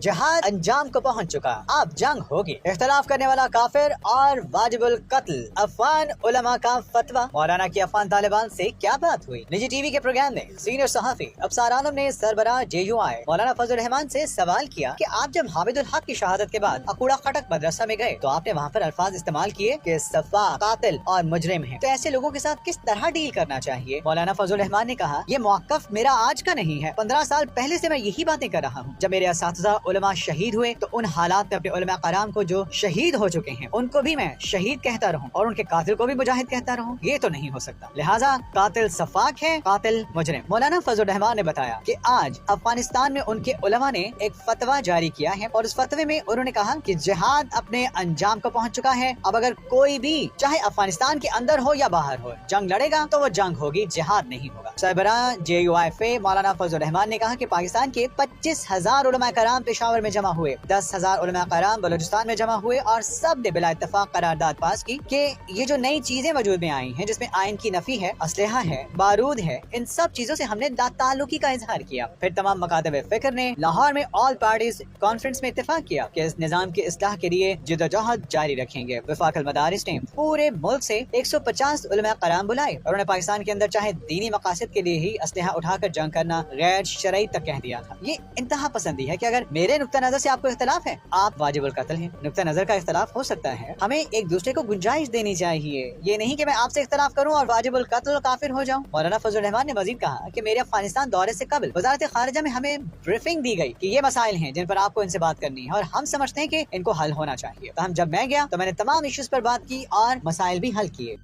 जहाद अंजाम को पहुंच चुका, अब जंग होगी। इख्तलाफ करने वाला काफिर और वाजिबुल कत्ल, अफवान उलमा का फतवा। मौलाना की अफवान तालिबान से क्या बात हुई? निजी टीवी के प्रोग्राम में सीनियर सहाफी अफसार आलम ने सरबराह JUI मौलाना फजल रहमान से सवाल किया कि आप जब हामिदुल हक की शहादत के बाद अकूड़ा खटक मदरसा में गए तो आपने वहाँ पर अल्फाज इस्तेमाल किए कि सफा कातिल और मुजरिम है, तो ऐसे लोगों के साथ किस तरह डील करना चाहिए? मौलाना फजल रहमान ने कहा, ये मौक़िफ़ मेरा आज का नहीं है, 15 साल पहले से मैं यही बातें कर रहा हूँ। जब मेरे असातिज़ा उलमा शहीद हुए तो उन हालात में अपने उलमा कराम को जो शहीद हो चुके हैं उनको भी मैं शहीद कहता रहूं और उनके कातिल को भी मुजाहिद कहता रहूं, ये तो नहीं हो सकता। लिहाजा कातिल सफाक है, कातिल मुजरिम। मौलाना फजल रहमान ने बताया कि आज अफगानिस्तान में उनके उलमा ने एक फतवा जारी किया है और उस फतवे में उन्होंने कहा कि जिहाद अपने अंजाम को पहुंच चुका है। अब अगर कोई भी चाहे अफगानिस्तान के अंदर हो या बाहर हो जंग लड़ेगा तो वो जंग होगी, जिहाद नहीं होगा। सरबराह JUI मौलाना फजल रहमान ने कहा कि पाकिस्तान के 25,000 उलमा कराम पेशावर में जमा हुए, 10,000 उलमा कराम बलूचिस्तान में जमा हुए और सब ने बिला इत्तफाक करारदाद पास की कि ये जो नई चीजें वजूद में आई हैं जिसमें आयन की नफी है, असलहा है, बारूद है, इन सब चीजों से हमने ताल्लुकी का इजहार किया। फिर तमाम मकातब फिक्र ने लाहौर में ऑल पार्टीज कॉन्फ्रेंस में इत्तेफाक किया कि इस निजाम के इस्लाह के लिए जिद्दोजहद जारी रखेंगे। वफाकुल मदारिस ने पूरे मुल्क से 150 उलमा कराम बुलाए और उन्होंने पाकिस्तान के अंदर चाहे दीनी मकासद के लिए ही असलहा उठाकर जंग करना गैर शरई तक कह दिया था। ये इंतहा पसंदी है कि अगर मेरे नुक्ता नजर से आपको इख्तलाफ है, आप वाजिबुल कत्ल हैं। नुक्ता नजर का इख्तलाफ हो सकता है, हमें एक दूसरे को गुंजाइश देनी चाहिए। ये नहीं कि मैं आपसे इख्तलाफ करूं और वाजिबुल कत्ल काफिर हो जाऊं। मौलाना फजल रहमान ने मजीद कहा कि मेरे अफगानिस्तान दौरे से कबल वजारत खारिजा में हमें ब्रीफिंग दी गई कि ये मसाइल हैं जिन पर आपको इनसे बात करनी है और हम समझते हैं कि इनको हल होना चाहिए। तो जब मैं गया तो मैंने तमाम इश्यूज पर बात की और मसाइल भी हल किए।